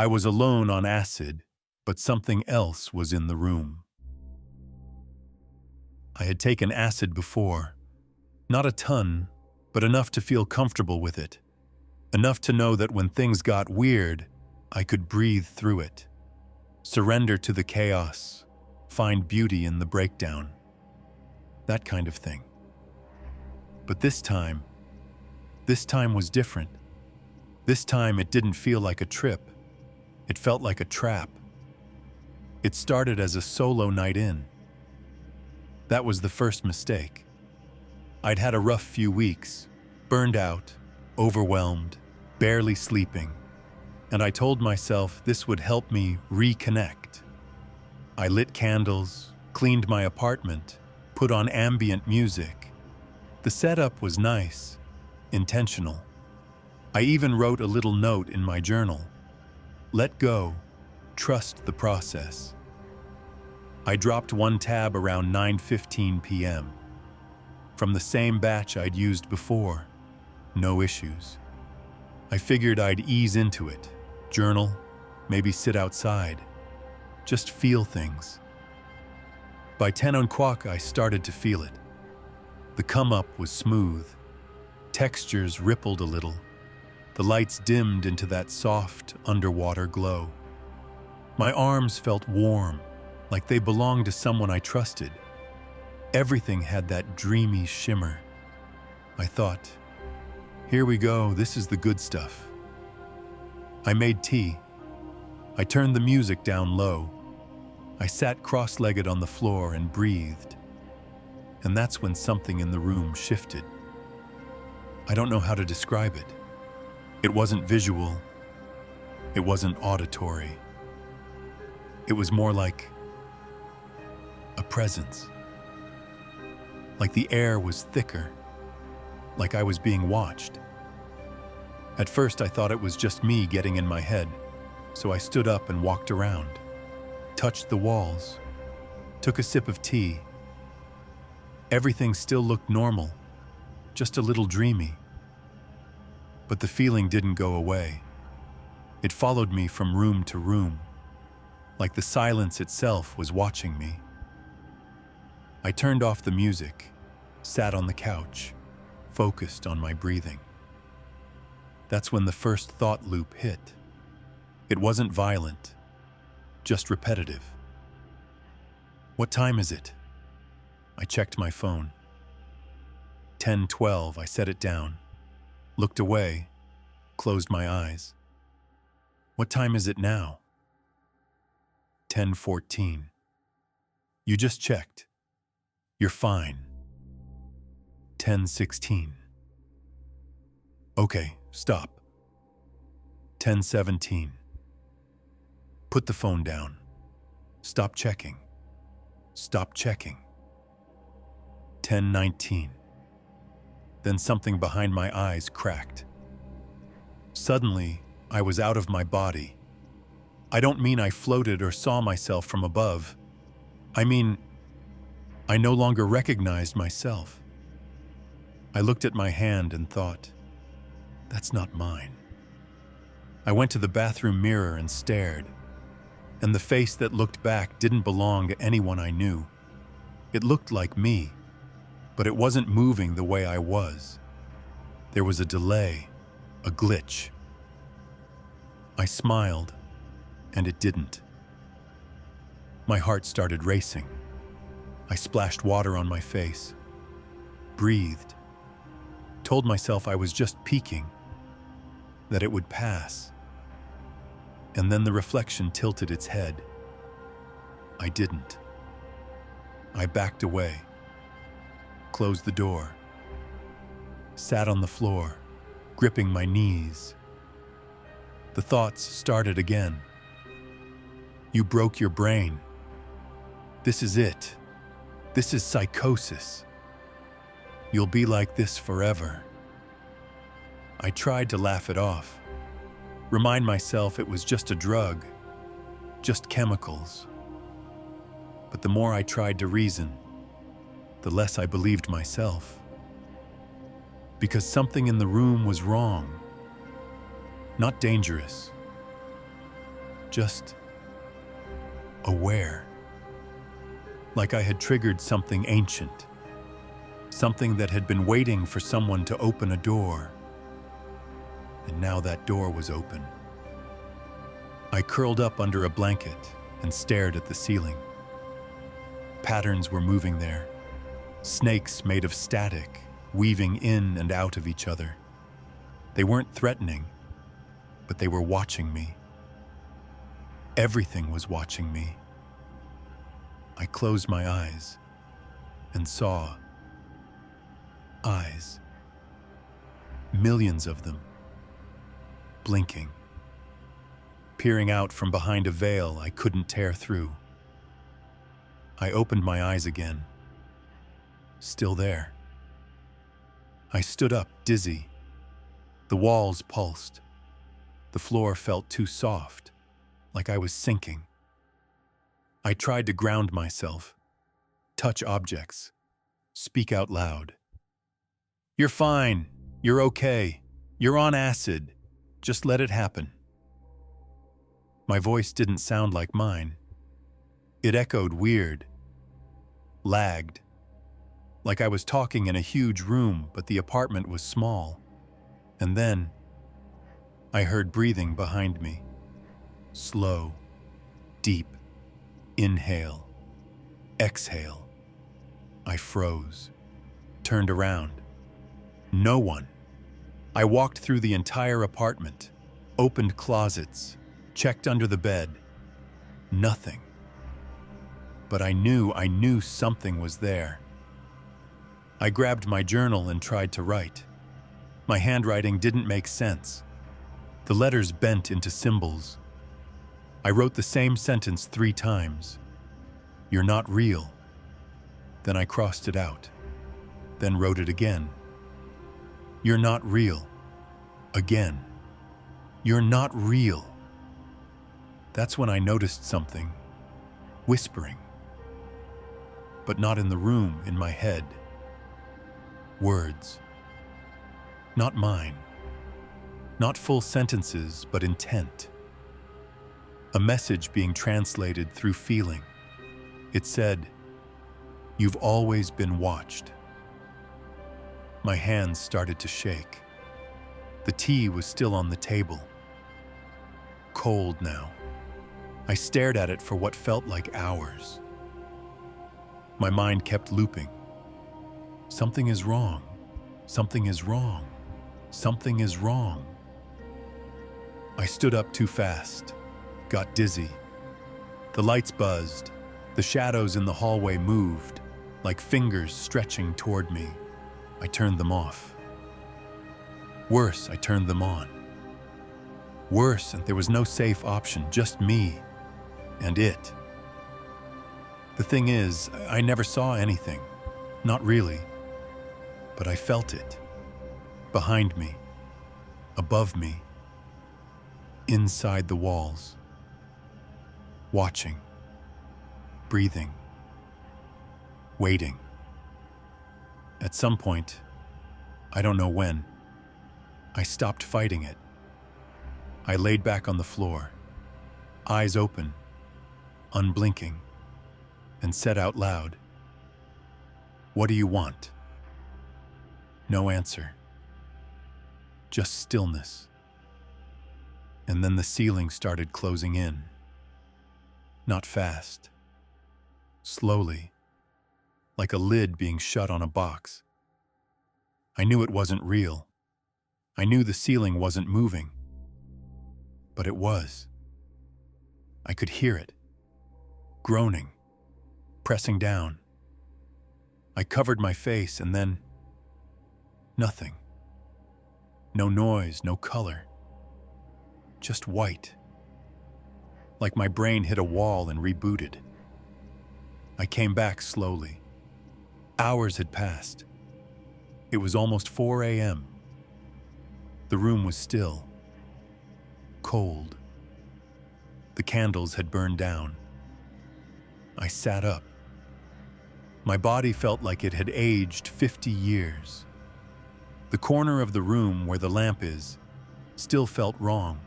I was alone on acid, but something else was in the room. I had taken acid before. Not a ton, but enough to feel comfortable with it. Enough to know that when things got weird, I could breathe through it. Surrender to the chaos. Find beauty in the breakdown. That kind of thing. But this time was different. This time it didn't feel like a trip. It felt like a trap. It started as a solo night in. That was the first mistake. I'd had a rough few weeks, burned out, overwhelmed, barely sleeping, and I told myself this would help me reconnect. I lit candles, cleaned my apartment, put on ambient music. The setup was nice, intentional. I even wrote a little note in my journal. Let go, trust the process. I dropped one tab around 9:15 p.m. From the same batch I'd used before. No issues. I figured I'd ease into it, journal, maybe sit outside, just feel things. By 10 o'clock, I started to feel it. The come-up was smooth. Textures rippled a little. The lights dimmed into that soft, underwater glow. My arms felt warm, like they belonged to someone I trusted. Everything had that dreamy shimmer. I thought, here we go, this is the good stuff. I made tea. I turned the music down low. I sat cross-legged on the floor and breathed. And that's when something in the room shifted. I don't know how to describe it. It wasn't visual. It wasn't auditory. It was more like a presence. Like the air was thicker. Like I was being watched. At first I thought it was just me getting in my head, so I stood up and walked around, touched the walls, took a sip of tea. Everything still looked normal, just a little dreamy. But the feeling didn't go away. It followed me from room to room, like the silence itself was watching me. I turned off the music, sat on the couch, focused on my breathing. That's when the first thought loop hit. It wasn't violent, just repetitive. What time is it? I checked my phone. 10:12, I set it down, looked away, closed my eyes. What time is it now? 10:14. You just checked. You're fine. 10:16. Okay, stop. 10:17. Put the phone down. Stop checking. Stop checking. 10:19. Then something behind my eyes cracked. Suddenly, I was out of my body. I don't mean I floated or saw myself from above. I mean, I no longer recognized myself. I looked at my hand and thought, that's not mine. I went to the bathroom mirror and stared, and the face that looked back didn't belong to anyone I knew. It looked like me, but it wasn't moving the way I was. There was a delay, a glitch. I smiled, and it didn't. My heart started racing. I splashed water on my face, breathed, told myself I was just peeking, that it would pass. And then the reflection tilted its head. I didn't. I backed away, closed the door, sat on the floor, gripping my knees. The thoughts started again. You broke your brain. This is it. This is psychosis. You'll be like this forever. I tried to laugh it off, remind myself it was just a drug, just chemicals. But the more I tried to reason, the less I believed myself. Because something in the room was wrong. Not dangerous, just aware. Like I had triggered something ancient, something that had been waiting for someone to open a door. And now that door was open. I curled up under a blanket and stared at the ceiling. Patterns were moving there, snakes made of static, weaving in and out of each other. They weren't threatening, but they were watching me. Everything was watching me. I closed my eyes and saw eyes, millions of them, blinking, peering out from behind a veil I couldn't tear through. I opened my eyes again. Still there. I stood up, dizzy. The walls pulsed. The floor felt too soft, like I was sinking. I tried to ground myself, touch objects, speak out loud. "You're fine. You're okay. You're on acid. Just let it happen." My voice didn't sound like mine. It echoed weird, lagged, like I was talking in a huge room, but the apartment was small. And then I heard breathing behind me. Slow, deep, inhale, exhale. I froze, turned around. No one. I walked through the entire apartment, opened closets, checked under the bed. Nothing. But I knew something was there. I grabbed my journal and tried to write. My handwriting didn't make sense. The letters bent into symbols. I wrote the same sentence 3 times. "You're not real." Then I crossed it out, then wrote it again. "You're not real." Again. "You're not real." That's when I noticed something, whispering. But not in the room, in my head. Words. Not mine. Not full sentences, but intent. A message being translated through feeling. It said, "You've always been watched." My hands started to shake. The tea was still on the table. Cold now. I stared at it for what felt like hours. My mind kept looping. Something is wrong. Something is wrong. Something is wrong. I stood up too fast, got dizzy. The lights buzzed. The shadows in the hallway moved, like fingers stretching toward me. I turned them off. Worse, I turned them on. Worse, and there was no safe option, just me and it. The thing is, I never saw anything. Not really. But I felt it. Behind me. Above me. Inside the walls. Watching. Breathing. Waiting. At some point, I don't know when, I stopped fighting it. I laid back on the floor, eyes open, unblinking, and said out loud, "What do you want?" No answer. Just stillness. And then the ceiling started closing in. Not fast. Slowly. Like a lid being shut on a box. I knew it wasn't real. I knew the ceiling wasn't moving. But it was. I could hear it. Groaning. Pressing down. I covered my face and then... nothing. No noise, no color. Just white. Like my brain hit a wall and rebooted. I came back slowly. Hours had passed. It was almost 4 a.m. The room was still. Cold. The candles had burned down. I sat up. My body felt like it had aged 50 years. The corner of the room where the lamp is still felt wrong.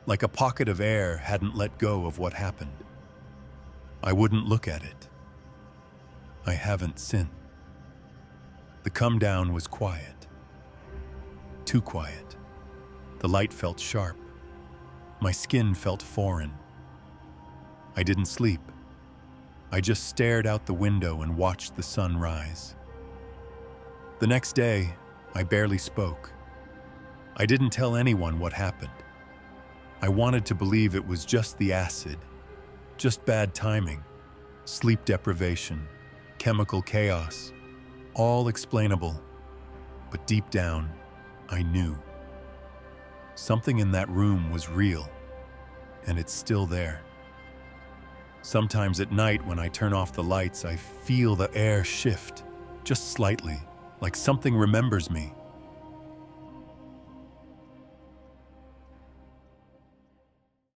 like a pocket of air hadn't let go of what happened. I wouldn't look at it. I haven't since. The come down was quiet. Too quiet. The light felt sharp. My skin felt foreign. I didn't sleep. I just stared out the window and watched the sun rise. The next day, I barely spoke. I didn't tell anyone what happened. I wanted to believe it was just the acid, just bad timing, sleep deprivation, chemical chaos, all explainable. But deep down, I knew. Something in that room was real, and it's still there. Sometimes at night when I turn off the lights, I feel the air shift, just slightly, like something remembers me.